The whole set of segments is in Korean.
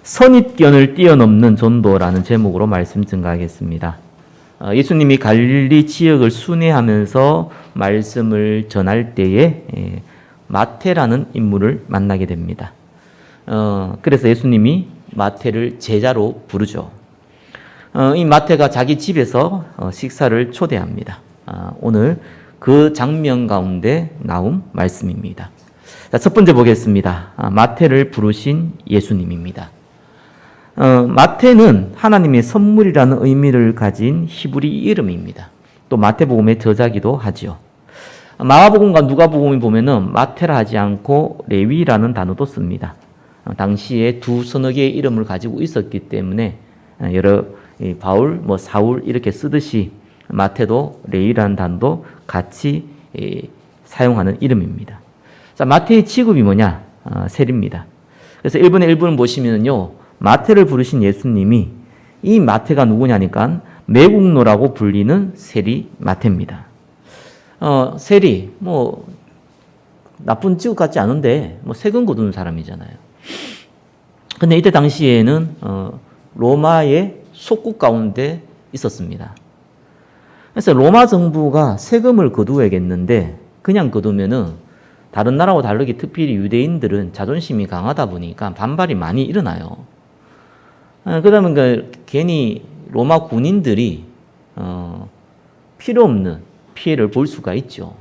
선입견을 뛰어넘는 전도라는 제목으로 말씀 증가하겠습니다. 예수님이 갈릴리 지역을 순회하면서 말씀을 전할 때에 마태라는 인물을 만나게 됩니다. 그래서 예수님이 마태를 제자로 부르죠. 이 마태가 자기 집에서 식사를 초대합니다. 오늘 그 장면 가운데 나온 말씀입니다. 자, 첫 번째 보겠습니다. 마태를 부르신 예수님입니다. 마태는 하나님의 선물이라는 의미를 가진 히브리 이름입니다. 또 마태복음의 저자기도 하죠. 마가복음과 누가복음을 보면은 마태라 하지 않고 레위라는 단어도 씁니다. 당시에 두 서너 개의 이름을 가지고 있었기 때문에 여러 바울, 사울 이렇게 쓰듯이 마태도 레위라는 단어도 같이 사용하는 이름입니다. 자, 마태의 직업이 뭐냐? 세리입니다. 그래서 1분의 1분을 보시면요. 마태를 부르신 예수님이 이 마태가 누구냐니까 매국노라고 불리는 세리 마태입니다. 세리, 나쁜 직업 같지 않은데, 세금 거두는 사람이잖아요. 근데 이때 당시에는, 로마의 속국 가운데 있었습니다. 그래서 로마 정부가 세금을 거두어야겠는데, 그냥 거두면은 다른 나라와 다르게 특별히 유대인들은 자존심이 강하다 보니까 반발이 많이 일어나요. 그러다 괜히 로마 군인들이 필요 없는 피해를 볼 수가 있죠.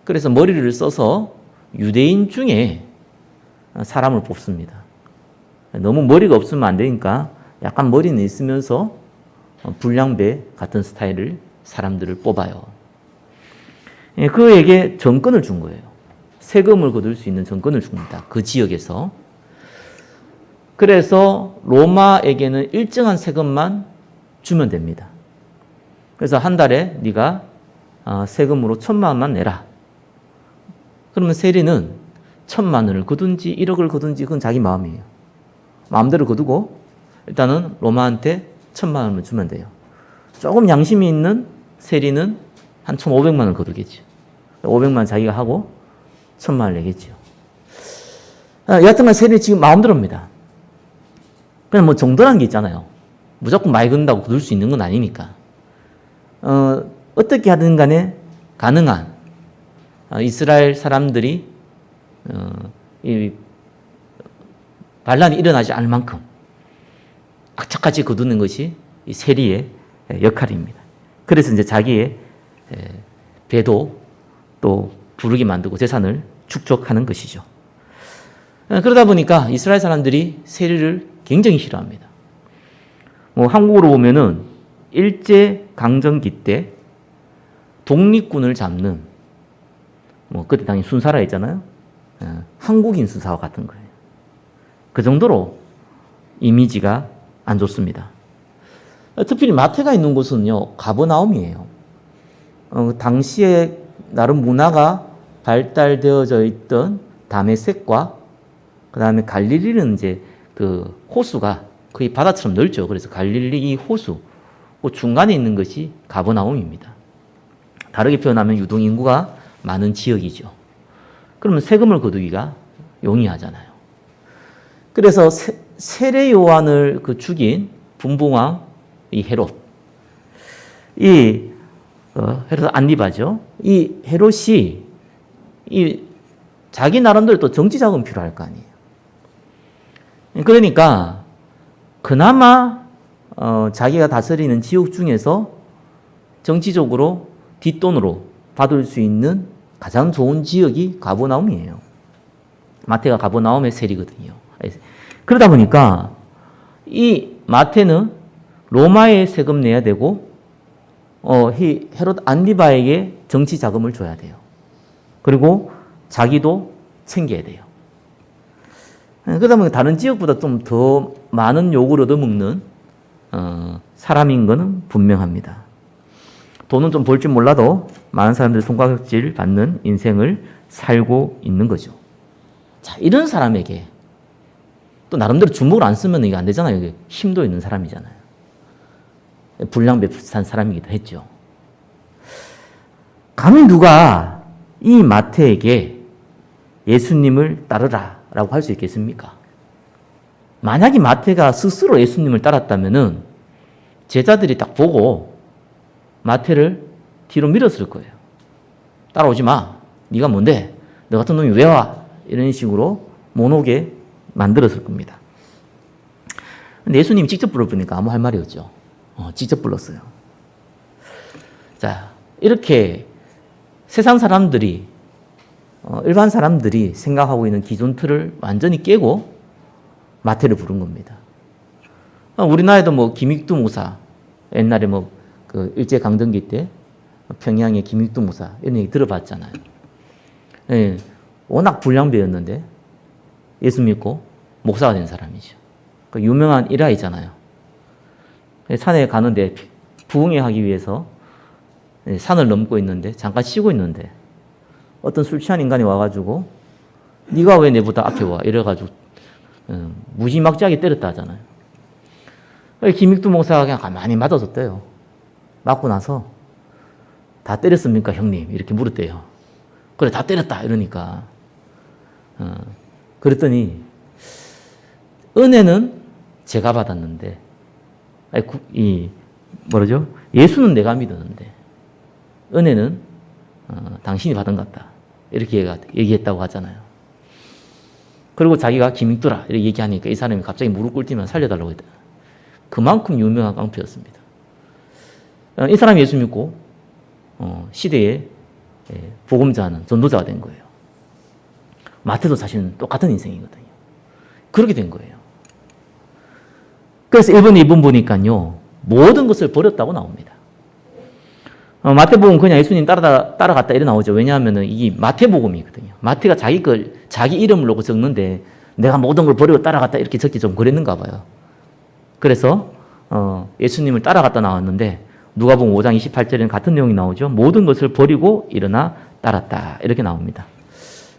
그래서 머리를 써서 유대인 중에 사람을 뽑습니다. 너무 머리가 없으면 안 되니까 약간 머리는 있으면서 불량배 같은 스타일을 사람들을 뽑아요. 그에게 정권을 준 거예요. 세금을 거둘 수 있는 정권을 줍니다. 그 지역에서. 그래서 로마에게는 일정한 세금만 주면 됩니다. 그래서 한 달에 네가 세금으로 1,000만 원만 내라. 그러면 세리는 1,000만 원을 거둔지 1억을 거둔지 그건 자기 마음이에요. 마음대로 거두고 일단은 로마한테 1,000만 원을 주면 돼요. 조금 양심이 있는 세리는 한 1,500만 원을 거두겠죠. 500만 원 자기가 하고 1,000만 원을 내겠죠. 여하튼간 세리는 지금 마음대로입니다. 그냥 정도라는 게 있잖아요. 무조건 많이 건다고 거둘 수 있는 건 아니니까. 어떻게 하든 간에 가능한 이스라엘 사람들이 이 반란이 일어나지 않을 만큼 악착같이 거두는 것이 이 세리의 역할입니다. 그래서 이제 자기의 배도 또 부르게 만들고 재산을 축적하는 것이죠. 그러다 보니까 이스라엘 사람들이 세리를 굉장히 싫어합니다. 한국으로 보면은 일제 강점기 때 독립군을 잡는 그때 당연히 순사라 했잖아요. 한국인 순사와 같은 거예요. 그 정도로 이미지가 안 좋습니다. 특별히 마태가 있는 곳은요, 가버나움이에요. 당시에 나름 문화가 발달되어져 있던 다메섹과 그 다음에 갈릴리는 이제 그 호수가 거의 바다처럼 넓죠. 그래서 갈릴리 이 호수, 그 중간에 있는 것이 가버나움입니다. 다르게 표현하면 유동인구가 많은 지역이죠. 그러면 세금을 거두기가 용이하잖아요. 그래서 세례 요한을 죽인 분봉왕 이 헤롯, 헤롯 안리바죠. 이 헤롯이 자기 나름대로 또 정치 자금 필요할 거 아니에요. 그러니까 그나마 자기가 다스리는 지역 중에서 정치적으로 뒷돈으로 받을 수 있는 가장 좋은 지역이 가버나움이에요. 마태가 가버나움의 세리거든요. 그러다 보니까 이 마태는 로마에 세금 내야 되고 헤롯 안리바에게 정치 자금을 줘야 돼요. 그리고 자기도 챙겨야 돼요. 그러다 보니 다른 지역보다 좀 더 많은 욕을 얻어먹는 사람인 것은 분명합니다. 돈은 좀 벌 줄 몰라도 많은 사람들의 손가락질 받는 인생을 살고 있는 거죠. 자, 이런 사람에게 또 나름대로 주먹을 안 쓰면 이게 안 되잖아요. 힘도 있는 사람이잖아요. 불량배 비슷한 사람이기도 했죠. 감히 누가 이 마태에게 예수님을 따르라 라고 할 수 있겠습니까? 만약에 마태가 스스로 예수님을 따랐다면은 제자들이 딱 보고 마태를 뒤로 밀었을 거예요. 따라오지 마. 네가 뭔데? 너 같은 놈이 왜 와? 이런 식으로 못 오게 만들었을 겁니다. 근데 예수님이 직접 불러보니까 아무 할 말이 없죠. 직접 불렀어요. 자, 이렇게 세상 사람들이, 일반 사람들이 생각하고 있는 기존 틀을 완전히 깨고 마태를 부른 겁니다. 우리나라에도 뭐 김익두 목사, 옛날에 뭐 그 일제강점기 때 평양의 김익두 목사 이런 얘기 들어봤잖아요. 예, 워낙 불량배였는데 예수 믿고 목사가 된 사람이죠. 그 유명한 일화이잖아요. 산에 가는데 부흥회하기 위해서 산을 넘고 있는데 잠깐 쉬고 있는데 어떤 술 취한 인간이 와가지고 네가 왜 내보다 앞에 와? 이래가지고 무지막지하게 때렸다 하잖아요. 김익두 목사가 그냥 가만히 맞아줬대요. 맞고 나서 다 때렸습니까 형님? 이렇게 물었대요. 그래 다 때렸다 이러니까 그랬더니 은혜는 제가 받았는데 뭐라죠? 예수는 내가 믿었는데 은혜는 당신이 받은 것 같다. 이렇게 얘기했다고 하잖아요. 그리고 자기가 김익두라 이렇게 얘기하니까 이 사람이 갑자기 무릎 꿇으면 살려달라고 했다. 그만큼 유명한 깡패였습니다. 이 사람이 예수 믿고 시대의 복음자는 전도자가 된 거예요. 마태도 사실은 똑같은 인생이거든요. 그렇게 된 거예요. 그래서 1번, 2번 보니까요. 모든 것을 버렸다고 나옵니다. 마태복음 그냥 예수님 따라갔다 이래 나오죠. 왜냐하면 이게 마태복음이거든요. 마태가 자기 이름을 놓고 적는데 내가 모든 걸 버리고 따라갔다 이렇게 적기 좀 그랬는가 봐요. 그래서 예수님을 따라갔다 나왔는데 누가복음 5장 28절에는 같은 내용이 나오죠. 모든 것을 버리고 일어나 따랐다 이렇게 나옵니다.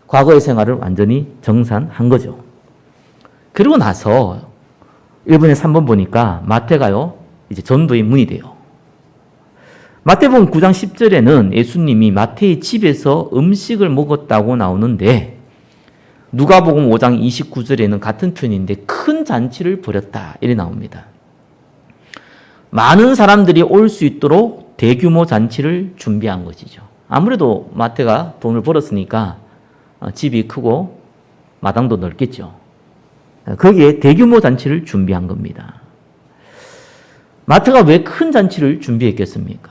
과거의 생활을 완전히 정산한 거죠. 그리고 나서 1번에 3번 보니까 마태가요 이제 전도의 문이 돼요. 마태복음 9장 10절에는 예수님이 마태의 집에서 음식을 먹었다고 나오는데 누가복음 5장 29절에는 같은 표현인데 큰 잔치를 벌였다 이렇게 나옵니다. 많은 사람들이 올 수 있도록 대규모 잔치를 준비한 것이죠. 아무래도 마태가 돈을 벌었으니까 집이 크고 마당도 넓겠죠. 거기에 대규모 잔치를 준비한 겁니다. 마태가 왜 큰 잔치를 준비했겠습니까?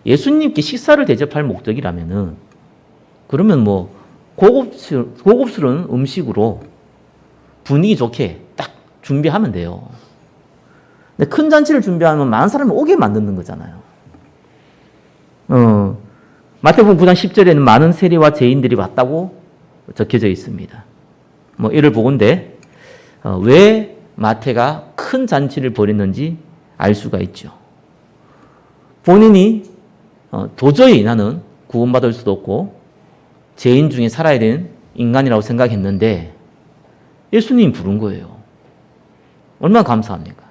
예수님께 식사를 대접할 목적이라면은 그러면 뭐 고급스러운 음식으로 분위기 좋게 딱 준비하면 돼요. 근데 큰 잔치를 준비하면 많은 사람을 오게 만드는 거잖아요. 마태복음 9장 10절에는 많은 세리와 죄인들이 왔다고 적혀져 있습니다. 뭐 이를 보건대 왜 마태가 큰 잔치를 벌였는지 알 수가 있죠. 본인이 도저히 나는 구원받을 수도 없고 죄인 중에 살아야 되는 인간이라고 생각했는데 예수님이 부른 거예요. 얼마나 감사합니까?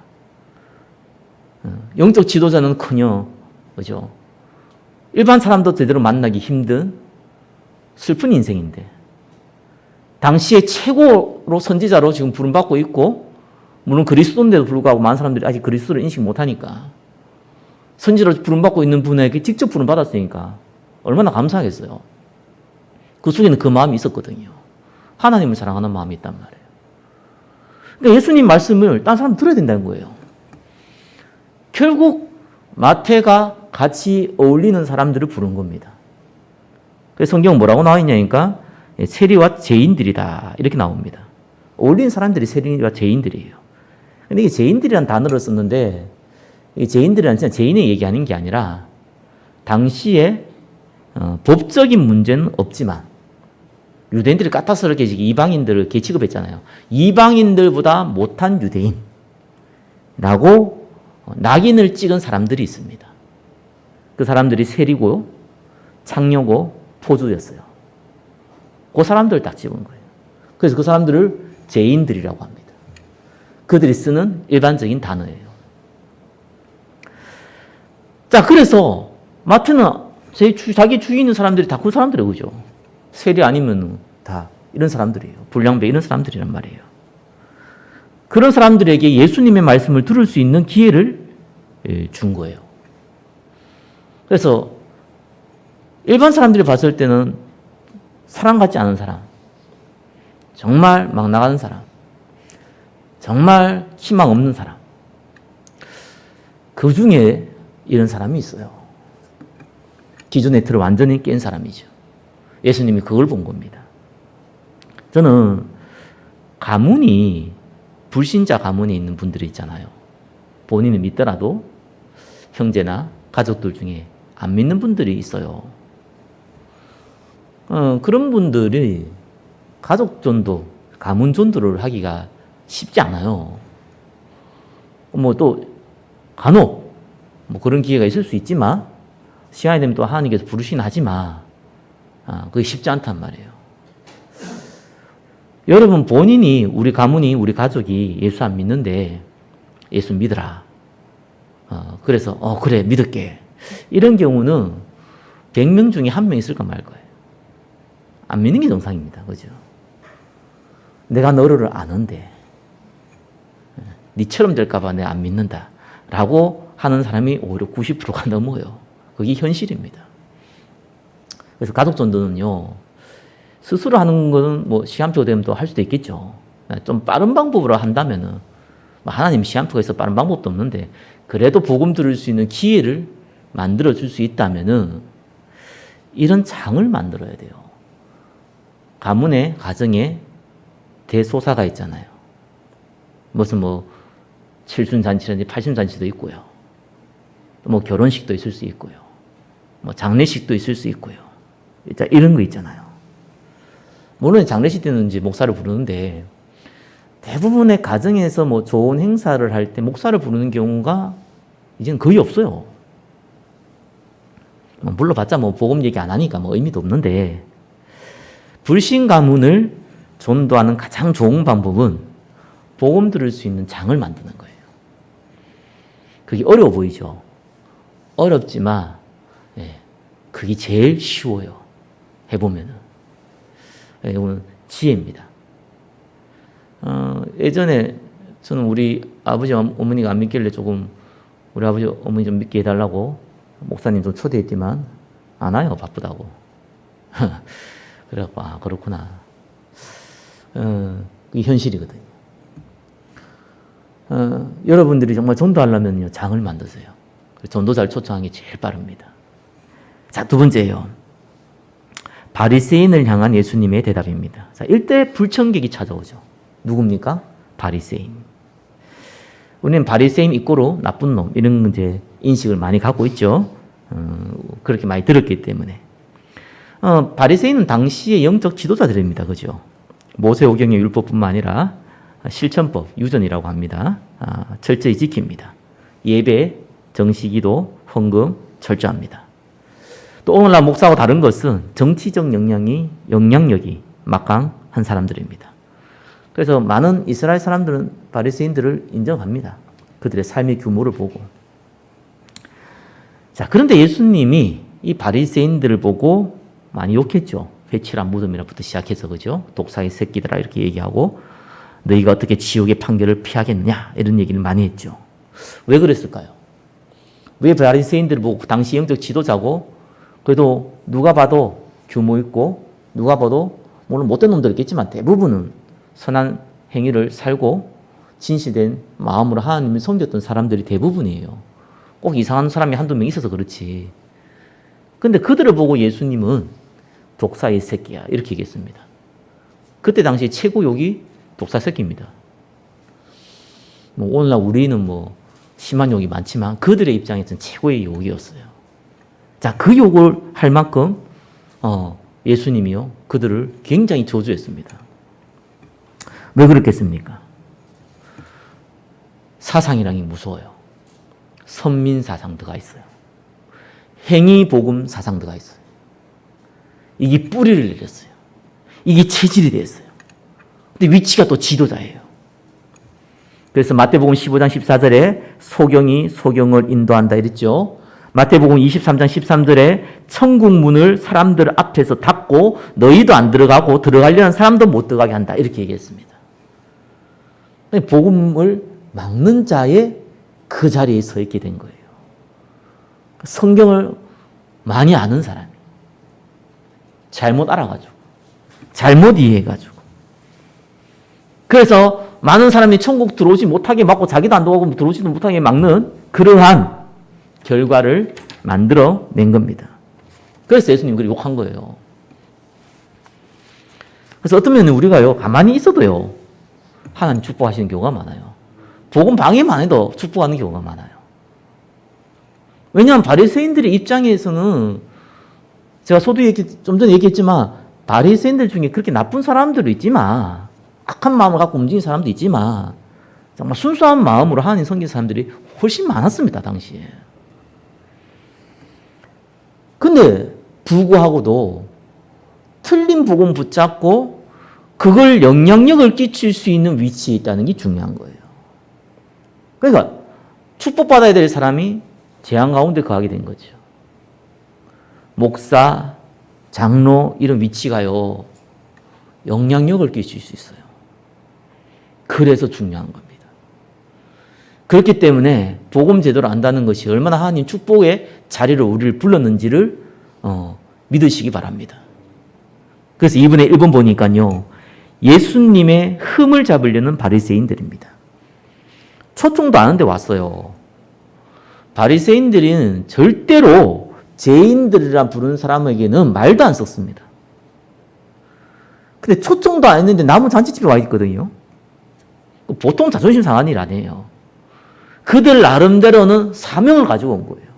영적 지도자는커녕 그죠? 일반 사람도 제대로 만나기 힘든 슬픈 인생인데 당시에 최고로 선지자로 지금 부름받고 있고 물론 그리스도인데도 불구하고 많은 사람들이 아직 그리스도를 인식 못하니까 선지자로 부름받고 있는 분에게 직접 부름받았으니까 얼마나 감사하겠어요. 그 속에는 그 마음이 있었거든요. 하나님을 사랑하는 마음이 있단 말이에요. 그러니까 예수님 말씀을 다른 사람 들어야 된다는 거예요. 결국 마태가 같이 어울리는 사람들을 부른 겁니다. 그래서 성경은 뭐라고 나와 있냐니까 세리와 죄인들이다 이렇게 나옵니다. 어울리는 사람들이 세리와 죄인들이에요. 근데 이게 죄인들이라는 단어를 썼는데 이 죄인들이란 진짜 죄인의 얘기하는 게 아니라 당시에 법적인 문제는 없지만 유대인들이 까탈스럽게 이방인들을 이렇게 취급했잖아요. 이방인들보다 못한 유대인이라고 낙인을 찍은 사람들이 있습니다. 그 사람들이 세리고 창녀고 포주였어요. 그 사람들을 딱 집은 거예요. 그래서 그 사람들을 죄인들이라고 합니다. 그들이 쓰는 일반적인 단어예요. 자, 그래서 마태는 자기 주위에 있는 사람들이 다 그 사람들이에요. 그죠? 세리 아니면 다 이런 사람들이에요. 불량배 이런 사람들이란 말이에요. 그런 사람들에게 예수님의 말씀을 들을 수 있는 기회를 준 거예요. 그래서 일반 사람들이 봤을 때는 사람 같지 않은 사람, 정말 막 나가는 사람, 정말 희망 없는 사람, 그 중에 이런 사람이 있어요. 기존의 틀을 완전히 깬 사람이죠. 예수님이 그걸 본 겁니다. 저는 가문이, 불신자 가문에 있는 분들이 있잖아요. 본인은 믿더라도 형제나 가족들 중에 안 믿는 분들이 있어요. 그런 분들이 가족 전도, 가문 전도를 하기가 쉽지 않아요. 또 간혹 그런 기회가 있을 수 있지만 시간이 되면 또 하나님께서 부르시긴 하지만 그게 쉽지 않단 말이에요. 여러분 본인이, 우리 가문이, 우리 가족이 예수 안 믿는데 예수 믿으라. 그래서 그래 믿을게. 이런 경우는 100명 중에 1명 있을까 말 거예요. 안 믿는 게 정상입니다. 그죠? 내가 너를 아는데 니처럼 될까 봐 내가 안 믿는다 라고 하는 사람이 오히려 90%가 넘어요. 그게 현실입니다. 그래서 가족 전도는요, 스스로 하는 거는 시간표 되면 또 할 수도 있겠죠. 좀 빠른 방법으로 한다면은, 하나님 시간표가 있어 빠른 방법도 없는데, 그래도 복음 들을 수 있는 기회를 만들어 줄 수 있다면은, 이런 장을 만들어야 돼요. 가문에, 가정에 대소사가 있잖아요. 무슨 칠순잔치라든지 팔순잔치도 있고요. 결혼식도 있을 수 있고요. 장례식도 있을 수 있고요. 이런 거 있잖아요. 물론 장례식 때는 이제 목사를 부르는데 대부분의 가정에서 좋은 행사를 할 때 목사를 부르는 경우가 이제는 거의 없어요. 불러봤자 복음 얘기 안 하니까 의미도 없는데, 불신 가문을 전도하는 가장 좋은 방법은 복음 들을 수 있는 장을 만드는 거예요. 그게 어려워 보이죠? 어렵지만 그게 제일 쉬워요. 해보면은. 이거는 지혜입니다. 예전에 저는 우리 아버지 어머니가 안 믿길래 조금 우리 아버지 어머니 좀 믿게 해달라고 목사님 좀 초대했지만 안 와요. 바쁘다고. 그래갖고 그렇구나. 그게 현실이거든요. 여러분들이 정말 전도하려면요, 장을 만드세요. 전도자를 초청하는 게 제일 빠릅니다. 자, 두 번째예요. 바리새인을 향한 예수님의 대답입니다. 자, 일대 불청객이 찾아오죠. 누굽니까? 바리새인. 우리는 바리새인 이꼬로 나쁜 놈, 이런 이제 인식을 많이 갖고 있죠. 그렇게 많이 들었기 때문에. 바리새인은 당시의 영적 지도자들입니다. 그죠? 모세오경의 율법뿐만 아니라 실천법, 유전이라고 합니다. 철저히 지킵니다. 예배, 정시기도, 헌금 철저합니다. 또 오늘날 목사하고 다른 것은 정치적 영향력이 막강한 사람들입니다. 그래서 많은 이스라엘 사람들은 바리새인들을 인정합니다. 그들의 삶의 규모를 보고. 자, 그런데 예수님이 이 바리새인들을 보고 많이 욕했죠. 회칠한 무덤이라부터 시작해서, 그죠? 독사의 새끼들아 이렇게 얘기하고, 너희가 어떻게 지옥의 판결을 피하겠느냐 이런 얘기를 많이 했죠. 왜 그랬을까요? 왜 바리새인들을 보고, 당시 영적 지도자고 그래도 누가 봐도 규모 있고 누가 봐도 물론 못된 놈들 있겠지만 대부분은 선한 행위를 살고 진실된 마음으로 하나님을 섬겼던 사람들이 대부분이에요. 꼭 이상한 사람이 한두 명 있어서 그렇지. 근데 그들을 보고 예수님은 독사의 새끼야 이렇게 얘기했습니다. 그때 당시 최고 욕이 독사 새끼입니다. 오늘날 우리는 심한 욕이 많지만 그들의 입장에서는 최고의 욕이었어요. 자, 그 욕을 할 만큼 예수님이요 그들을 굉장히 저주했습니다. 왜 그렇겠습니까? 사상이란 게 무서워요. 선민사상 들어가 있어요. 행위복음 사상 들어가 있어요. 이게 뿌리를 내렸어요. 이게 체질이 됐어요. 근데 위치가 또 지도자예요. 그래서 마태복음 15장 14절에 소경이 소경을 인도한다 이랬죠. 마태복음 23장 13절에 천국 문을 사람들 앞에서 닫고 너희도 안 들어가고 들어가려는 사람도 못 들어가게 한다 이렇게 얘기했습니다. 복음을 막는 자의 그 자리에 서 있게 된 거예요. 성경을 많이 아는 사람이 잘못 알아가지고 잘못 이해해가지고 그래서 많은 사람이 천국 들어오지 못하게 막고 자기도 안 들어오고 들어오지도 못하게 막는 그러한 결과를 만들어낸 겁니다. 그래서 예수님 그렇게 욕한 거예요. 그래서 어떤 면은 우리가요 가만히 있어도요 하나님 축복하시는 경우가 많아요. 복음 방해만 해도 축복하는 경우가 많아요. 왜냐하면 바리새인들의 입장에서는 제가 좀 전에 얘기했지만 바리새인들 중에 그렇게 나쁜 사람들도 있지만 악한 마음을 갖고 움직이는 사람도 있지만 정말 순수한 마음으로 하나님 섬기는 사람들이 훨씬 많았습니다. 당시에. 근데 불구하고도 틀린 복음 붙잡고 그걸 영향력을 끼칠 수 있는 위치에 있다는 게 중요한 거예요. 그러니까 축복받아야 될 사람이 재앙 가운데 거하게 된 거죠. 목사, 장로 이런 위치가요. 영향력을 끼칠 수 있어요. 그래서 중요한 겁니다. 그렇기 때문에 복음 제대로 안다는 것이 얼마나 하나님 축복의 자리로 우리를 불렀는지를 믿으시기 바랍니다. 그래서 이번에 1번 보니까요. 예수님의 흠을 잡으려는 바리새인들입니다. 초청도 안 하는데 왔어요. 바리새인들은 절대로 죄인들이라 부르는 사람에게는 말도 안 썼습니다. 근데 초청도 안 했는데 남은 잔치집에 와 있거든요. 보통 자존심 상한 일 아니에요. 그들 나름대로는 사명을 가지고 온 거예요.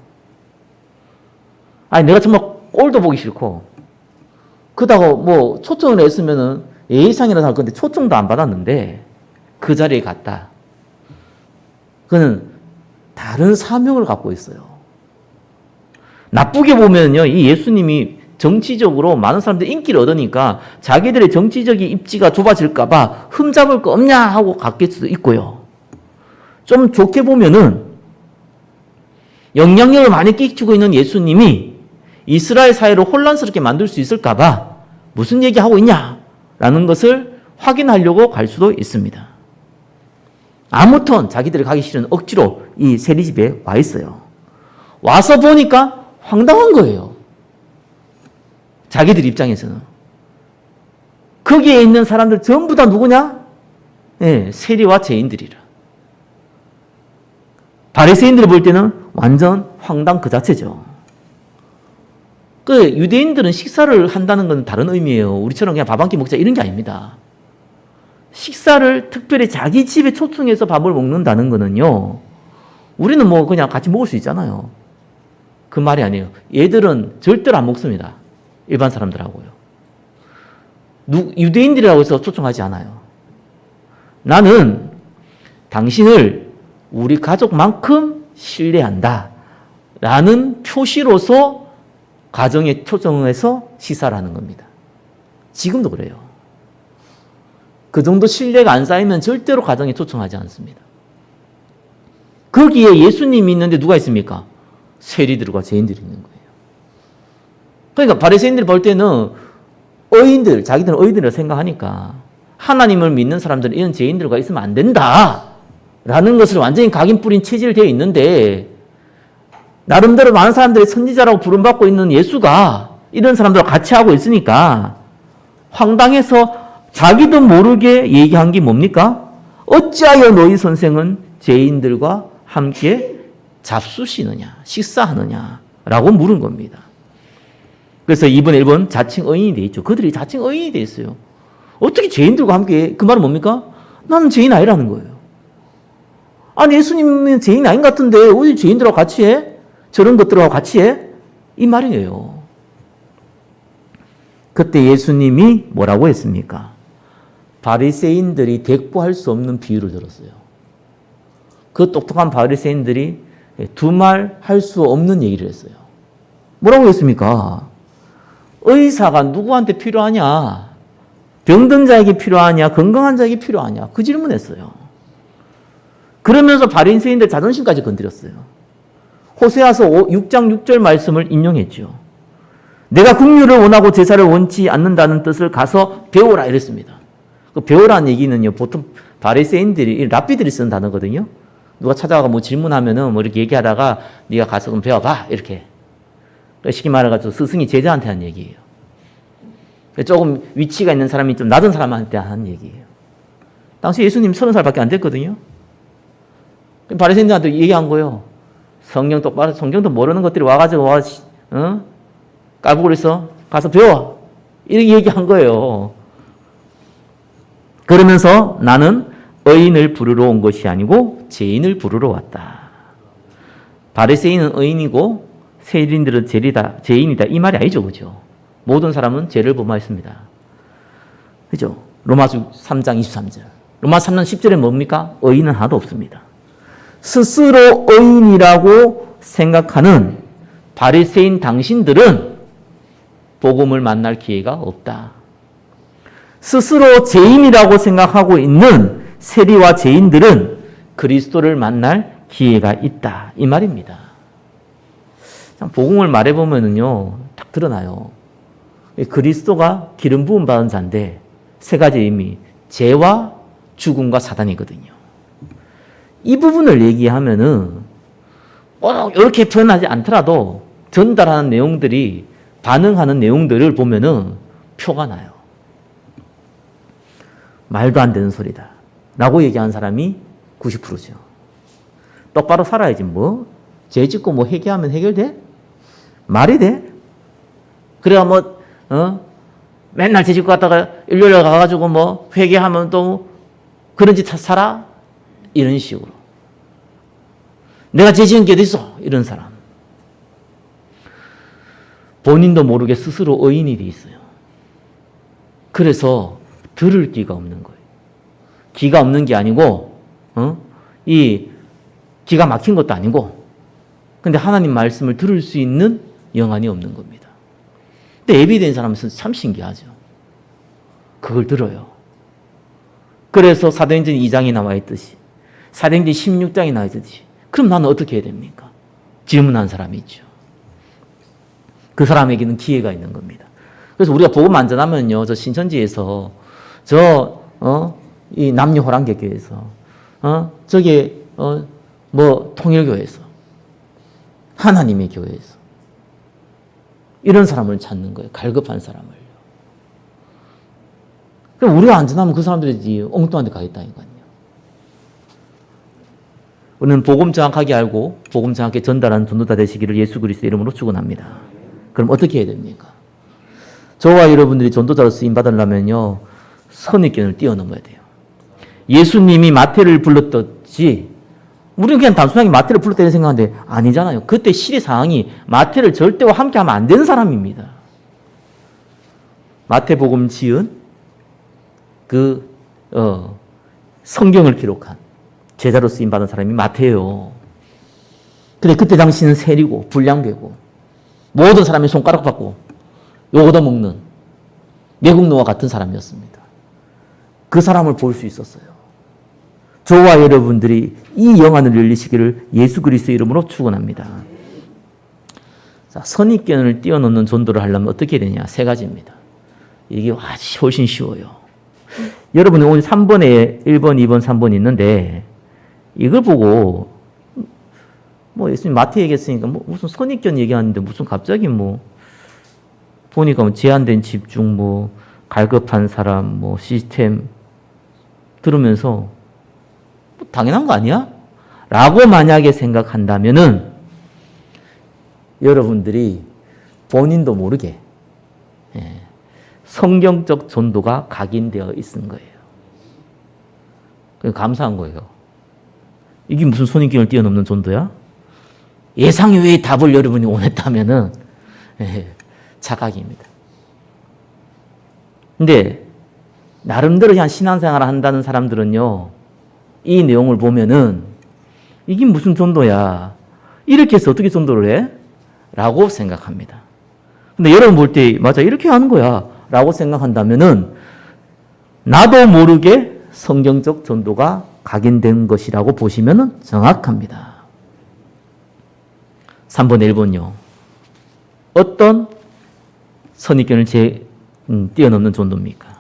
아니 내가 정말 꼴도 보기 싫고 그러다가 뭐 초청을 했으면은 예의상이라도 할 건데 초청도 안 받았는데 그 자리에 갔다. 그는 다른 사명을 갖고 있어요. 나쁘게 보면요, 이 예수님이 정치적으로 많은 사람들이 인기를 얻으니까 자기들의 정치적인 입지가 좁아질까봐 흠잡을 거 없냐 하고 갔을 수도 있고요. 좀 좋게 보면은 영향력을 많이 끼치고 있는 예수님이 이스라엘 사회를 혼란스럽게 만들 수 있을까봐 무슨 얘기하고 있냐라는 것을 확인하려고 갈 수도 있습니다. 아무튼 자기들이 가기 싫은 억지로 이 세리집에 와 있어요. 와서 보니까 황당한 거예요. 자기들 입장에서는. 거기에 있는 사람들 전부 다 누구냐? 네, 세리와 죄인들이라. 바리새인들이 볼 때는 완전 황당 그 자체죠. 그 유대인들은 식사를 한다는 건 다른 의미예요. 우리처럼 그냥 밥 한 끼 먹자 이런 게 아닙니다. 식사를 특별히 자기 집에 초청해서 밥을 먹는다는 거는요. 우리는 뭐 그냥 같이 먹을 수 있잖아요. 그 말이 아니에요. 얘들은 절대로 안 먹습니다. 일반 사람들하고요. 유대인들이라고 해서 초청하지 않아요. 나는 당신을 우리 가족만큼 신뢰한다. 라는 표시로서 가정에 초청해서 식사를 하는 겁니다. 지금도 그래요. 그 정도 신뢰가 안 쌓이면 절대로 가정에 초청하지 않습니다. 거기에 예수님이 있는데 누가 있습니까? 세리들과 죄인들이 있는 거예요. 그러니까 바리새인들이 볼 때는 의인들, 자기들은 의인이라고 생각하니까 하나님을 믿는 사람들은 이런 죄인들과 있으면 안 된다라는 것을 완전히 각인 뿌린 체질이 되어 있는데 나름대로 많은 사람들이 선지자라고 부름받고 있는 예수가 이런 사람들과 같이 하고 있으니까 황당해서 자기도 모르게 얘기한 게 뭡니까? 어찌하여 너희 선생은 죄인들과 함께 잡수시느냐, 식사하느냐라고 물은 겁니다. 그래서 2번, 1번 자칭 의인이 돼 있죠. 그들이 자칭 의인이 돼 있어요. 어떻게 죄인들과 함께, 그 말은 뭡니까? 나는 죄인 아니라는 거예요. 아니, 예수님은 죄인 아닌 것 같은데 왜 죄인들하고 같이 해? 저런 것들하고 같이 해? 이 말이에요. 그때 예수님이 뭐라고 했습니까? 바리새인들이 대꾸할 수 없는 비유를 들었어요. 그 똑똑한 바리새인들이 두말 할 수 없는 얘기를 했어요. 뭐라고 했습니까? 의사가 누구한테 필요하냐? 병든 자에게 필요하냐? 건강한 자에게 필요하냐? 그 질문했어요. 그러면서 바리새인들 자존심까지 건드렸어요. 호세아서 6장 6절 말씀을 인용했죠. 내가 긍휼을 원하고 제사를 원치 않는다는 뜻을 가서 배우라 이랬습니다. 그 배우라는 얘기는요, 보통 바리새인들이, 랍비들이 쓰는 단어거든요. 누가 찾아가고 뭐 질문하면은 뭐 이렇게 얘기하다가 네가 가서 좀 배워봐 이렇게. 쉽게 말해가지고 스승이 제자한테 하는 얘기예요. 조금 위치가 있는 사람이 좀 낮은 사람한테 하는 얘기예요. 당시 예수님 30살밖에 안 됐거든요. 바리새인들한테 얘기한 거예요. 성경 똑바로, 성경도 모르는 것들이 와가지고 깔보고서 가서 배워. 이렇게 얘기한 거예요. 그러면서 나는 의인을 부르러 온 것이 아니고 죄인을 부르러 왔다. 바리새인은 의인이고 세리인들은 죄인이다. 이 말이 아니죠. 그죠? 모든 사람은 죄를 범하였습니다. 그죠? 로마서 3장 23절. 로마서 3장 10절에 뭡니까? 의인은 하나도 없습니다. 스스로 의인이라고 생각하는 바리새인 당신들은 복음을 만날 기회가 없다. 스스로 죄인이라고 생각하고 있는 세리와 죄인들은 그리스도를 만날 기회가 있다. 이 말입니다. 복음을 말해보면요, 딱 드러나요. 그리스도가 기름 부음 받은 자인데 세 가지 의미, 죄와 죽음과 사단이거든요. 이 부분을 얘기하면은 이렇게 표현하지 않더라도 전달하는 내용들이 반응하는 내용들을 보면은 표가 나요. 말도 안 되는 소리다 라고 얘기하는 사람이 90%죠. 똑바로 살아야지 뭐. 죄 짓고 뭐 회개하면 해결돼? 말이 돼? 그래야 뭐 맨날 죄 짓고 갔다가 일요일에 가가지고 뭐 회개하면 또 그런 짓 살아? 이런 식으로. 내가 죄 지은 게 어디 있어? 이런 사람. 본인도 모르게 스스로 의인이 돼 있어요. 그래서 들을 귀가 없는 거예요. 귀가 없는 게 아니고, 이 기가 막힌 것도 아니고, 근데 하나님 말씀을 들을 수 있는 영안이 없는 겁니다. 근데 예비된 사람은 참 신기하죠. 그걸 들어요. 그래서 사도행전 2장에 나와 있듯이, 사도행전 16장에 나와 있듯이, 그럼 나는 어떻게 해야 됩니까? 질문한 사람이 있죠. 그 사람에게는 기회가 있는 겁니다. 그래서 우리가 복음 안 전하면요, 저 신천지에서, 이 남녀호랑객교에서, 저기, 통일교에서, 하나님의 교회에서, 이런 사람을 찾는 거예요. 갈급한 사람을요. 그럼 우리가 안 전하면 그 사람들이 엉뚱한 데 가겠다니까요. 우리는 복음 정확하게 알고, 복음 정확하게 전달하는 전도자 되시기를 예수 그리스도 이름으로 축원합니다. 그럼 어떻게 해야 됩니까? 저와 여러분들이 전도자로 쓰임 받으려면요, 선입견을 뛰어넘어야 돼요. 예수님이 마태를 불렀듯이 우리는 그냥 단순하게 마태를 불렀다고 생각하는데 아니잖아요. 그때 시대 상황이 마태를 절대와 함께하면 안 되는 사람입니다. 마태복음 지은 성경을 기록한 제자로 쓰임 받은 사람이 마태예요. 근데 그때 당시는 세리고 불량배고 모든 사람이 손가락 받고 욕 얻어먹는 외국 노와 같은 사람이었습니다. 그 사람을 볼 수 있었어요. 저와 여러분들이 이 영안을 열리시기를 예수 그리스도 이름으로 축원합니다. 자, 선입견을 뛰어넘는 전도를 하려면 어떻게 되냐? 세 가지입니다. 이게 훨씬 쉬워요. 여러분이 오늘 3번에 1번, 2번, 3번 있는데 이걸 보고 예수님 마태 얘기했으니까 무슨 선입견 얘기하는데 무슨 갑자기 보니까 제한된 집중, 갈급한 사람, 시스템 들으면서 당연한 거 아니야? 라고 만약에 생각한다면은 여러분들이 본인도 모르게 성경적 전도가 각인되어 있는 거예요. 감사한 거예요. 이게 무슨 선입견을 뛰어넘는 전도야? 예상 외의 답을 여러분이 원했다면은 착각입니다. 근데 나름대로 그냥 신앙생활을 한다는 사람들은요, 이 내용을 보면은 이게 무슨 전도야? 이렇게 해서 어떻게 전도를 해? 라고 생각합니다. 근데 여러분 볼 때 맞아 이렇게 하는 거야 라고 생각한다면은 나도 모르게 성경적 전도가 각인된 것이라고 보시면은 정확합니다. 3번에 1번요. 어떤 선입견을 뛰어넘는 전도입니까?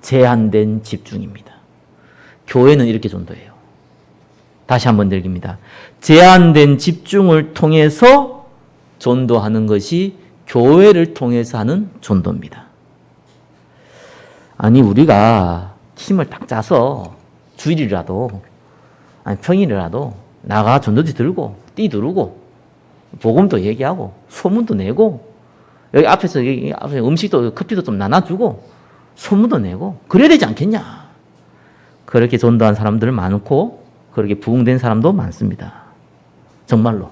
제한된 집중입니다. 교회는 이렇게 전도해요. 다시 한번 드립니다. 제한된 집중을 통해서 전도하는 것이 교회를 통해서 하는 전도입니다. 아니 우리가 팀을 딱 짜서 주일이라도 아니 평일이라도 나가 전도지 들고 띠 두르고 복음도 얘기하고 소문도 내고 여기 앞에서 음식도 커피도 좀 나눠주고 소문도 내고 그래야 되지 않겠냐. 그렇게 전도한 사람들 많고 그렇게 부흥된 사람도 많습니다. 정말로.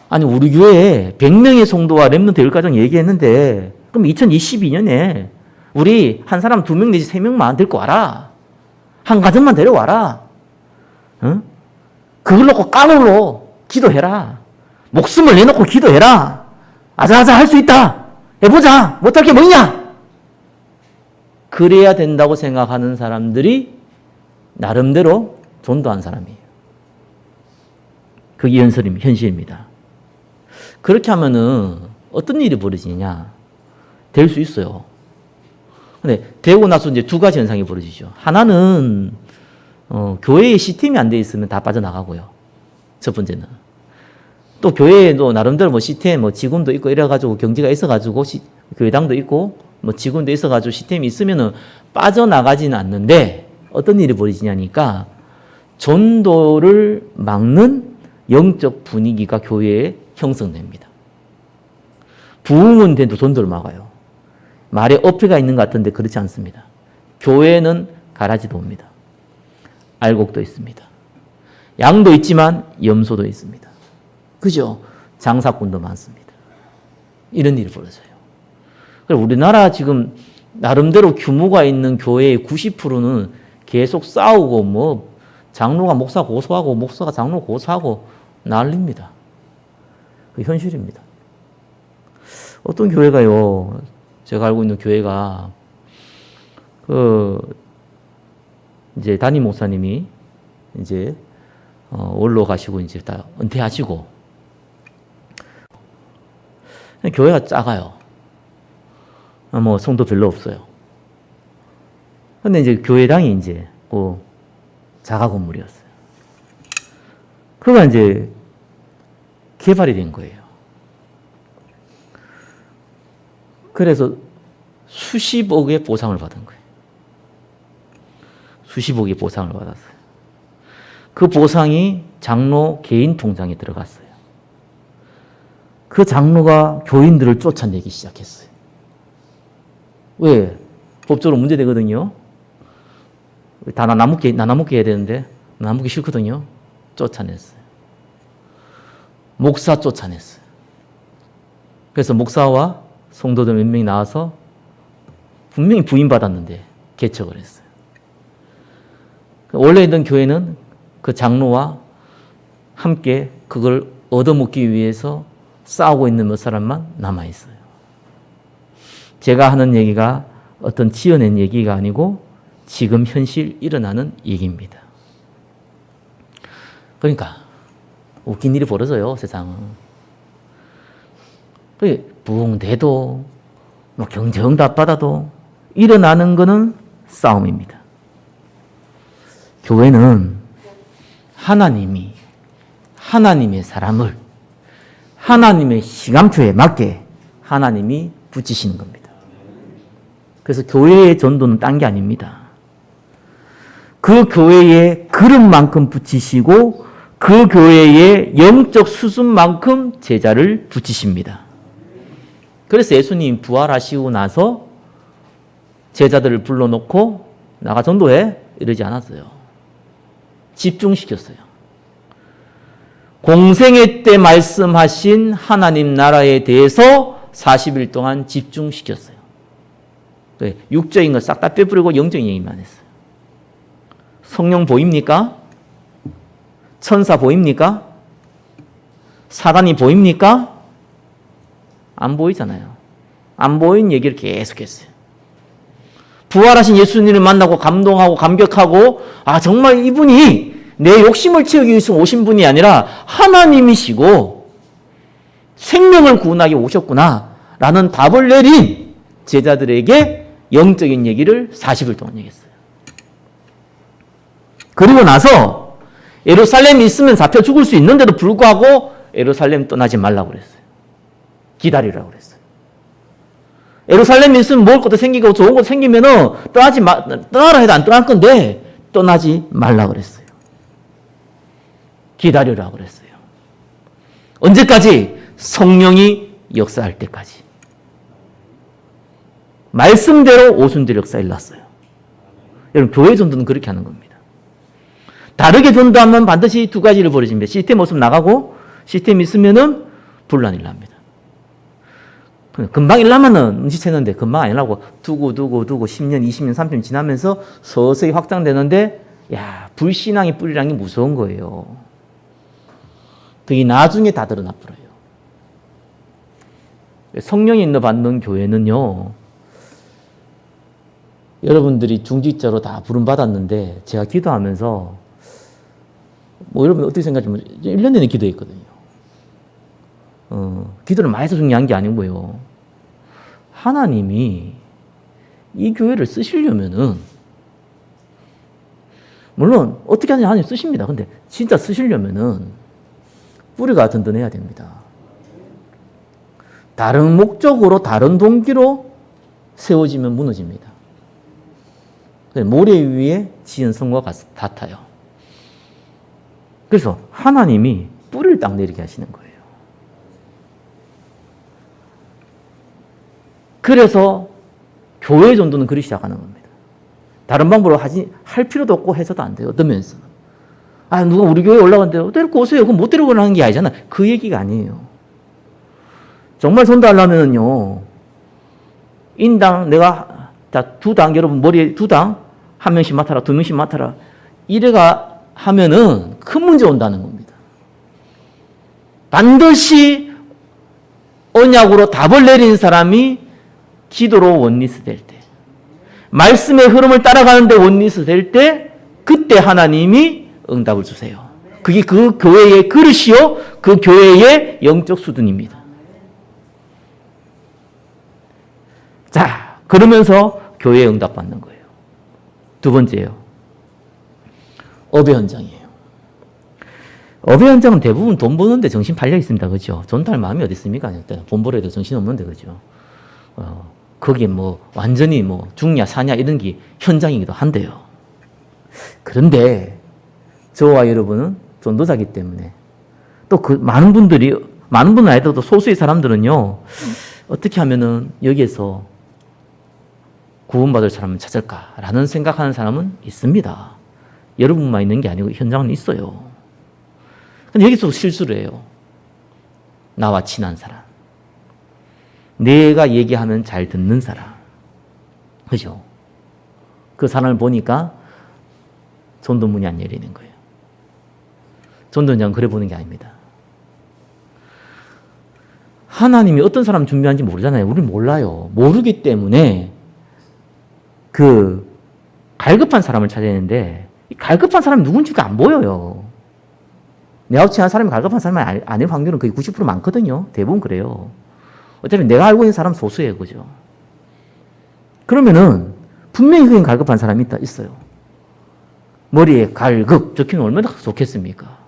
아니 우리 교회에 100명의 성도와 렘넌트 10가정 얘기했는데 그럼 2022년에 우리 한 사람 2명 내지 3명만 데리고 와라. 한 가정만 데려와라. 응? 그걸 놓고 깡으로 기도해라. 목숨을 내놓고 기도해라. 아자아자 할 수 있다. 해보자. 못할 게 뭐냐. 그래야 된다고 생각하는 사람들이 나름대로 전도한 사람이에요. 그게 현실입니다. 그렇게 하면은 어떤 일이 벌어지냐? 될 수 있어요. 근데 되고 나서 이제 두 가지 현상이 벌어지죠. 하나는 교회에 시스템이 안 돼 있으면 다 빠져나가고요. 첫 번째는 또 교회에도 나름대로 뭐 시스템, 뭐 직원도 있고 이래가지고 경제가 있어가지고 교회당도 있고 뭐 직원도 있어가지고 시스템이 있으면은 빠져나가지는 않는데 어떤 일이 벌어지냐니까 전도를 막는 영적 분위기가 교회에 형성됩니다. 부흥은 돼도 전도를 막아요. 말에 어폐가 있는 것 같은데 그렇지 않습니다. 교회는 가라지도 옵니다. 알곡도 있습니다. 양도 있지만 염소도 있습니다. 그죠? 장사꾼도 많습니다. 이런 일이 벌어져요. 우리나라 지금 나름대로 규모가 있는 교회의 90%는 계속 싸우고 뭐 장로가 목사 고소하고 목사가 장로 고소하고 난립니다. 그 현실입니다. 어떤 교회가요, 제가 알고 있는 교회가 이제 담임 목사님이 이제 원로 가시고 이제 다 은퇴하시고 교회가 작아요. 뭐 성도 별로 없어요. 근데 이제 교회당이 이제 그 자가 건물이었어요. 그가 이제 개발이 된 거예요. 그래서 수십억의 보상을 받은 거예요. 수십억의 보상을 받았어요. 그 보상이 장로 개인 통장에 들어갔어요. 그 장로가 교인들을 쫓아내기 시작했어요. 왜? 법적으로 문제되거든요. 다 나눠먹게 해야 되는데 나눠먹기 싫거든요. 쫓아냈어요. 목사 쫓아냈어요. 그래서 목사와 성도들 몇 명이 나와서 분명히 부인받았는데 개척을 했어요. 원래 있던 교회는 그 장로와 함께 그걸 얻어먹기 위해서 싸우고 있는 몇 사람만 남아있어요. 제가 하는 얘기가 어떤 지어낸 얘기가 아니고 지금 현실 일어나는 얘기입니다. 그러니까 웃긴 일이 벌어져요, 세상은. 부흥돼도 뭐 경제응답 받아도 일어나는 것은 싸움입니다. 교회는 하나님이 하나님의 사람을 하나님의 시간표에 맞게 하나님이 붙이시는 겁니다. 그래서 교회의 전도는 딴 게 아닙니다. 그 교회의 그릇만큼 붙이시고 그 교회의 영적 수준만큼 제자를 붙이십니다. 그래서 예수님 부활하시고 나서 제자들을 불러놓고 나가 전도해 이러지 않았어요. 집중시켰어요. 공생애 때 말씀하신 하나님 나라에 대해서 40일 동안 집중시켰어요. 육적인 걸 싹 다 빼버리고 영적인 얘기만 했어요. 성령 보입니까? 천사 보입니까? 사단이 보입니까? 안 보이잖아요. 안 보인 얘기를 계속했어요. 부활하신 예수님을 만나고 감동하고 감격하고 아 정말 이분이 내 욕심을 채우기 위해서 오신 분이 아니라 하나님이시고 생명을 구원하기 오셨구나 라는 답을 내린 제자들에게 영적인 얘기를 40일 동안 얘기했어요. 그리고 나서 예루살렘에 있으면 잡혀 죽을 수 있는데도 불구하고 예루살렘 떠나지 말라고 그랬어요. 기다리라고 그랬어요. 예루살렘에 있으면 먹을 것도 생기고 좋은 것도 생기면은 떠나라 해도 안 떠날 건데 떠나지 말라고 그랬어요. 기다리라고 그랬어요. 언제까지? 성령이 역사할 때까지. 말씀대로 오순절 역사 일어났어요. 여러분, 교회 전도는 그렇게 하는 겁니다. 다르게 전도하면 반드시 두 가지를 벌어집니다. 시스템 없으면 나가고, 시스템이 있으면은 분란이 일어납니다. 금방 일어나면은 눈치채는데 금방 안 일어나고 두고 10년, 20년, 30년 지나면서 서서히 확장되는데, 야, 불신앙의 뿌리라는 게 무서운 거예요. 그게 나중에 다 드러나 버려요. 성령이 인도 받는 교회는요, 여러분들이 중직자로 다 부름받았는데, 제가 기도하면서, 여러분 어떻게 생각하지? 1년 내내 기도했거든요. 기도를 많이 해서 중요한 게 아니고요. 하나님이 이 교회를 쓰시려면은, 물론, 어떻게 하느냐 하나님 쓰십니다. 근데 진짜 쓰시려면은, 뿌리가 든든해야 됩니다. 다른 목적으로, 다른 동기로 세워지면 무너집니다. 모래 위에 지은 성과 같아요. 그래서 하나님이 뿌리를 딱 내리게 하시는 거예요. 그래서 교회 전도는 그리 시작하는 겁니다. 다른 방법으로 할 필요도 없고 해서도 안 돼요. 어떤 면에서는. 누가 우리 교회에 올라간대요. 데리고 오세요. 그럼 못 데리고 오라는 게 아니잖아. 그 얘기가 아니에요. 정말 전도하려면요, 인당 내가 두 당, 여러분 머리에 두 당, 한 명씩 맡아라, 두 명씩 맡아라. 이래가 하면은 큰 문제 온다는 겁니다. 반드시 언약으로 답을 내린 사람이 기도로 원리스 될 때, 말씀의 흐름을 따라가는데 원리스 될 때, 그때 하나님이 응답을 주세요. 그게 그 교회의 그릇이요, 그 교회의 영적 수준입니다. 자, 그러면서 교회에 응답받는 거예요. 두 번째요, 업의 현장이에요. 업의 현장은 대부분 돈 버는데 정신 팔려 있습니다. 그죠? 전도할 마음이 어디 있습니까? 돈 벌어야 돼. 정신 없는데, 그죠? 거기에 완전히 죽냐, 사냐, 이런 게 현장이기도 한데요. 그런데, 저와 여러분은 전도자기 때문에, 또 많은 분은 아니더라도 소수의 사람들은요, 어떻게 하면은 여기에서 구원받을 사람을 찾을까라는 생각하는 사람은 있습니다. 여러분만 있는 게 아니고 현장은 있어요. 근데 여기서 실수를 해요. 나와 친한 사람. 내가 얘기하면 잘 듣는 사람. 그죠? 그 사람을 보니까 전도문이 안 열리는 거예요. 전도연장은 그래 보는 게 아닙니다. 하나님이 어떤 사람 준비한지 모르잖아요. 우리는 몰라요. 모르기 때문에 갈급한 사람을 찾아야 되는데, 이 갈급한 사람이 누군지가 안 보여요. 내가 친한 사람이 갈급한 사람이 아닐 확률은 거의 90% 많거든요. 대부분 그래요. 어차피 내가 알고 있는 사람 소수예요. 그죠? 그러면은, 분명히 그게 갈급한 사람이 있어요. 머리에 갈급 적히면 얼마나 좋겠습니까?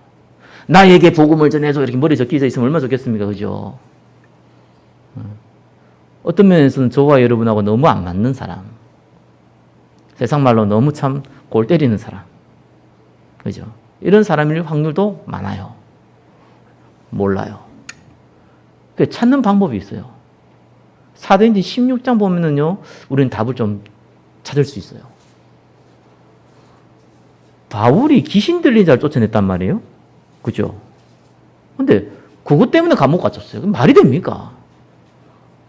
나에게 복음을 전해줘. 이렇게 머리에 적혀져 있으면 얼마나 좋겠습니까? 그죠? 어떤 면에서는 저와 여러분하고 너무 안 맞는 사람. 세상 말로 너무 참 골 때리는 사람. 그죠? 이런 사람일 확률도 많아요. 몰라요. 찾는 방법이 있어요. 사도행전 16장 보면은요, 우리는 답을 좀 찾을 수 있어요. 바울이 귀신 들린 자를 쫓아냈단 말이에요. 그죠? 근데 그것 때문에 감옥 갇혔어요. 그럼 말이 됩니까?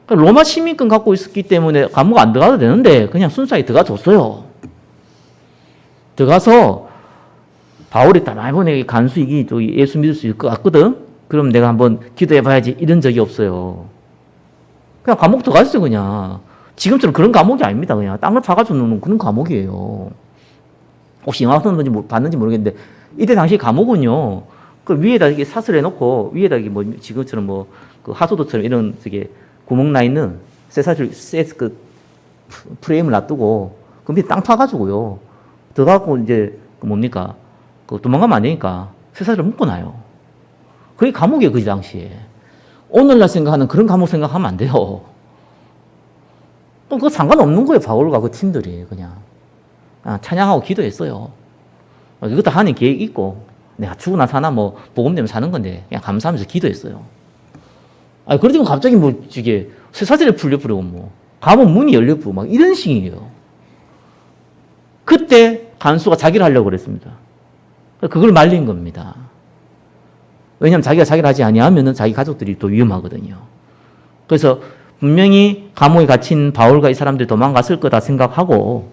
로마 시민권 갖고 있었기 때문에 감옥 안 들어가도 되는데 그냥 순수하게 들어가줬어요. 들어가서 바울이 딱 이번에 간수이기 예수 믿을 수 있을 것 같거든? 그럼 내가 한번 기도해봐야지. 이런 적이 없어요. 그냥 감옥 들어갔어요. 그냥 지금처럼 그런 감옥이 아닙니다. 그냥 땅을 파가지고 놓는 그런 감옥이에요. 혹시 영화 봤는지 모르겠는데, 이때 당시 감옥은요, 그 위에다 이렇게 사슬 해놓고 위에다 이게 지금처럼 그 하소도처럼 이런 구멍 나 있는 쇠사슬 프레임을 놔두고 그 밑에 땅 파가지고요, 들어가고 이제 뭡니까? 도망가면 안 되니까 쇠사슬을 묶어놔요. 그게 감옥이에요, 그 당시에. 오늘날 생각하는 그런 감옥 생각하면 안 돼요. 그거 상관없는 거예요, 바울과 그 팀들이 그냥. 찬양하고 기도했어요. 이것도 하나님 계획 있고, 내가 죽으나 사나 뭐, 복음 때문에 사는 건데, 그냥 감사하면서 기도했어요. 그러더니 갑자기 뭐, 이게, 쇠사슬이 풀려버리고 뭐, 감옥 문이 열려버리고 막 이런 식이에요. 그때 간수가 자기를 하려고 그랬습니다. 그걸 말린 겁니다. 왜냐하면 자기가 자기를 하지 아니하면 자기 가족들이 또 위험하거든요. 그래서 분명히 감옥에 갇힌 바울과 이 사람들이 도망갔을 거다 생각하고,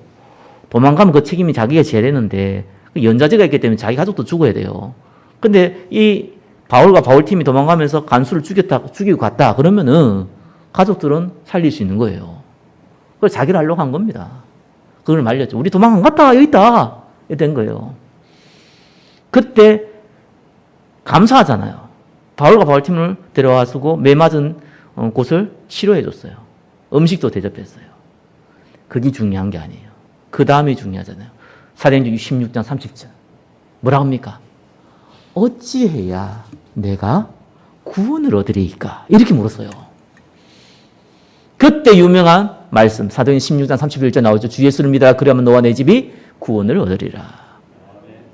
도망가면 그 책임이 자기가 져야 되는데, 연좌제가 있기 때문에 자기 가족도 죽어야 돼요. 근데 이 바울과 바울팀이 도망가면서 간수를 죽이고 갔다. 그러면은 가족들은 살릴 수 있는 거예요. 그걸 자기를 하려고 한 겁니다. 그걸 말렸죠. 우리 도망 안 갔다. 여기 있다. 이렇게 된 거예요. 그때 감사하잖아요. 바울과 바울팀을 데려와서 매 맞은 곳을 치료해 줬어요. 음식도 대접했어요. 그게 중요한 게 아니에요. 그 다음이 중요하잖아요. 사도행전 16장 30절. 뭐라고 합니까? 어찌해야 내가 구원을 얻으리이까? 이렇게 물었어요. 그때 유명한 말씀, 사도행전 16장 31절 나오죠. 주 예수를 믿어라. 그러면 너와 내 집이 구원을 얻으리라.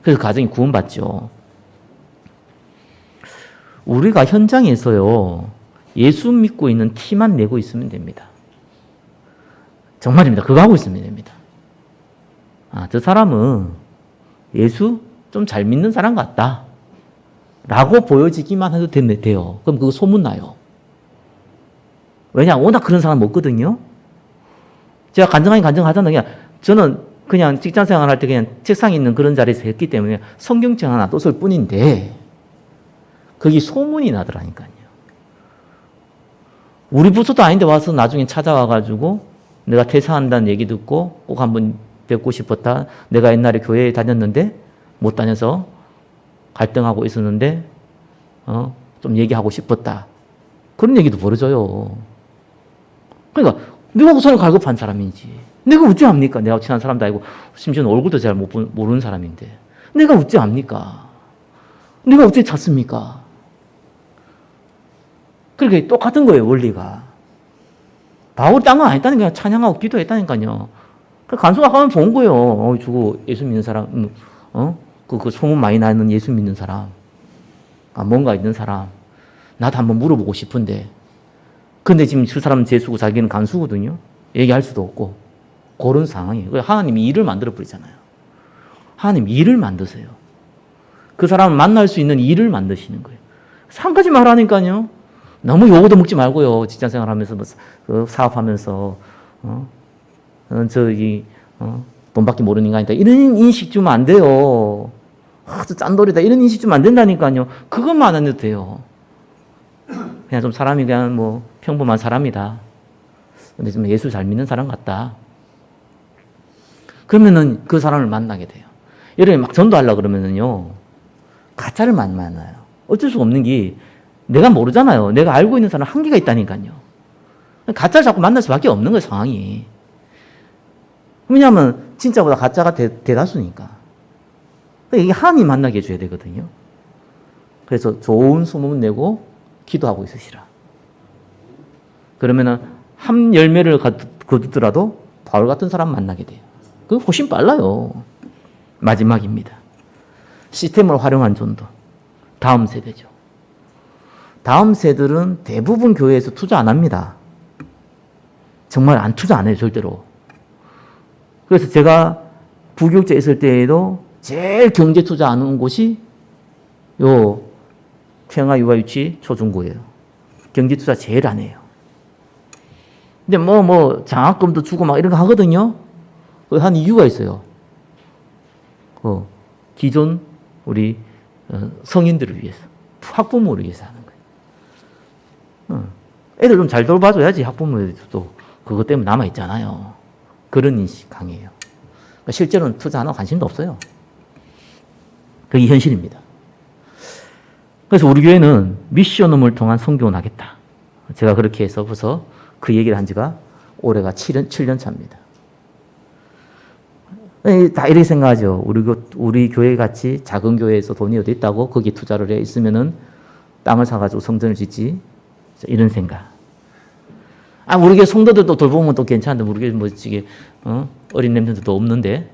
그래서 가정이 구원받죠. 우리가 현장에서요, 예수 믿고 있는 티만 내고 있으면 됩니다. 정말입니다. 그거 하고 있으면 됩니다. 저 사람은 예수 좀 잘 믿는 사람 같다. 라고 보여지기만 해도 돼요. 그럼 그거 소문나요. 왜냐? 워낙 그런 사람 없거든요. 제가 간증하잖아요. 그냥 저는 그냥 직장 생활할 때 그냥 책상에 있는 그런 자리에서 했기 때문에 성경책 하나 또 쓸 뿐인데, 거기 소문이 나더라니까요. 우리 부서도 아닌데 와서 나중에 찾아와가지고 내가 퇴사한다는 얘기 듣고 꼭 한번 뵙고 싶었다. 내가 옛날에 교회에 다녔는데 못 다녀서 갈등하고 있었는데 좀 얘기하고 싶었다. 그런 얘기도 벌어져요. 그러니까 내가 그 사람 갈급한 사람인지 내가 어찌 압니까? 내가 친한 사람도 아니고 심지어 얼굴도 잘 모르는 사람인데 내가 어찌 압니까? 내가 어찌 찾습니까? 그렇게 똑같은 거예요, 원리가. 바울이 딴 건 아니다니까요. 찬양하고 기도했다니까요. 간수가 가면 본 거예요. 저거 예수 믿는 사람, 그 소문 많이 나는 예수 믿는 사람, 뭔가 있는 사람, 나도 한번 물어보고 싶은데, 근데 지금 그 사람은 재수고 자기는 간수거든요. 얘기할 수도 없고, 그런 상황이에요. 하나님이 일을 만들어 버리잖아요. 하나님 일을 만드세요. 그 사람을 만날 수 있는 일을 만드시는 거예요. 한 가지 말하니까요. 너무 요거도 먹지 말고요. 직장 생활하면서, 사업하면서, 돈밖에 모르는 인간이다. 이런 인식 주면 안 돼요. 저 짠돌이다. 이런 인식 주면 안 된다니까요. 그것만 안 해도 돼요. 그냥 좀 사람이 그냥 뭐 평범한 사람이다. 근데 좀 예수 잘 믿는 사람 같다. 그러면은 그 사람을 만나게 돼요. 여러분 막 전도하려고 그러면은요, 가짜를 만나요. 어쩔 수가 없는 게 내가 모르잖아요. 내가 알고 있는 사람 한계가 있다니까요. 가짜를 자꾸 만날 수밖에 없는 거예요, 상황이. 왜냐하면 진짜보다 가짜가 대다수니까. 이게 하나님 만나게 해줘야 되거든요. 그래서 좋은 소문 내고 기도하고 있으시라. 그러면은 한 열매를 거두더라도 바울 같은 사람 만나게 돼요. 그거 훨씬 빨라요. 마지막입니다. 시스템을 활용한 전도. 다음 세대죠. 다음 세대들은 대부분 교회에서 투자 안 합니다. 정말 투자 안 해요, 절대로. 그래서 제가 부교육자에 있을 때에도 제일 경제 투자 안 하는 곳이 요 평화 육아 유치 초중고예요. 경제 투자 제일 안 해요. 근데 장학금도 주고 막 이런 거 하거든요. 한 이유가 있어요. 기존 우리 성인들을 위해서, 학부모를 위해서 하는 거예요. 애들 좀 잘 돌봐줘야지 학부모들도 그것 때문에 남아있잖아요. 그런 인식 강해요. 그러니까 실제로는 투자 안 하고 관심도 없어요. 그게 현실입니다. 그래서 우리 교회는 미션홈을 통한 선교를 하겠다. 제가 그렇게 해서 벌써 그 얘기를 한 지가 올해가 7년 차입니다. 다 이렇게 생각하죠. 우리 교회 같이 작은 교회에서 돈이 어디 있다고 거기에 투자를 해 있으면은 땅을 사가지고 성전을 짓지. 이런 생각. 우리 교회 성도들도 돌보면 또 괜찮은데, 우리 교회 어린 렘넌트도 없는데.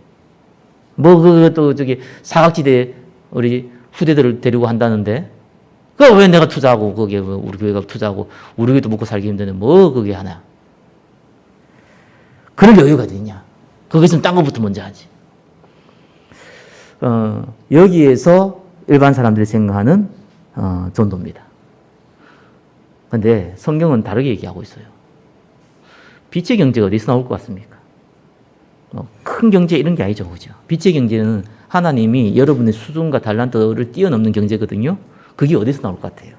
사각지대에 우리 후대들을 데리고 한다는데. 왜 내가 투자하고, 거기에 우리 교회가 투자하고, 우리 교회도 먹고 살기 힘드는데, 그게 하나. 그럴 여유가 어딨냐. 거기 있으면 딴 것부터 먼저 하지. 여기에서 일반 사람들이 생각하는 전도입니다. 근데 성경은 다르게 얘기하고 있어요. 빛의 경제가 어디서 나올 것 같습니까? 큰 경제 이런 게 아니죠. 그죠? 빛의 경제는 하나님이 여러분의 수준과 달란트를 뛰어넘는 경제거든요. 그게 어디서 나올 것 같아요?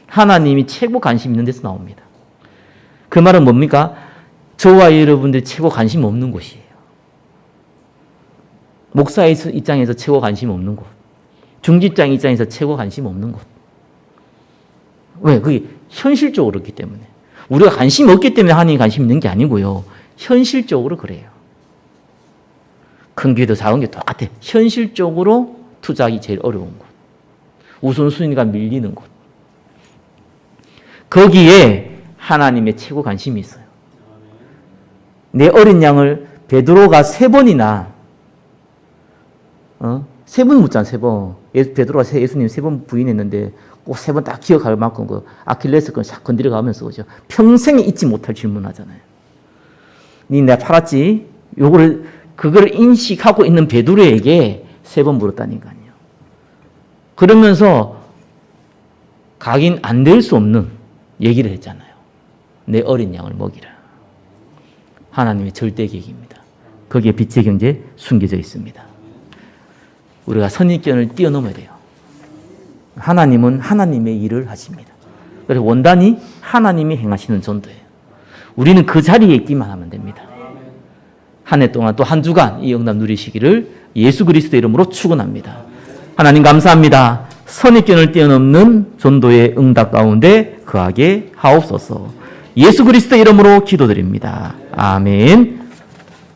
하나님이 최고 관심 있는 데서 나옵니다. 그 말은 뭡니까? 저와 여러분들이 최고 관심 없는 곳이에요. 목사의 입장에서 최고 관심 없는 곳. 중직자의 입장에서 최고 관심 없는 곳. 왜? 그게 현실적으로 그렇기 때문에. 우리가 관심 없기 때문에 하나님이 관심 있는 게 아니고요. 현실적으로 그래요. 큰 교회도 작은 교회도 똑같아. 현실적으로 투자하기 제일 어려운 곳. 우선순위가 밀리는 곳. 거기에 하나님의 최고 관심이 있어요. 내 어린 양을 베드로가 3번이나 3번 묻잖아. 3번. 베드로가 예수님 3번 부인했는데 꼭 3번 딱 기억할 만큼 그 아킬레스건을 싹 건드려 가면서 그죠. 평생에 잊지 못할 질문하잖아요. 니 내가 팔았지? 그걸 인식하고 있는 베드로에게 3번 물었다니까요. 그러면서 각인 안 될 수 없는 얘기를 했잖아요. 내 어린 양을 먹이라. 하나님의 절대 계획입니다. 거기에 빛의 경제 숨겨져 있습니다. 우리가 선입견을 뛰어넘어야 돼요. 하나님은 하나님의 일을 하십니다. 그래서 원단이 하나님이 행하시는 전도예요. 우리는 그 자리에 있기만 하면 됩니다. 한 해 동안 또 한 주간 이 응답 누리시기를 예수 그리스도 이름으로 축원합니다. 하나님 감사합니다. 선입견을 뛰어넘는 전도의 응답 가운데 거하게 하옵소서. 예수 그리스도 이름으로 기도드립니다. 아멘.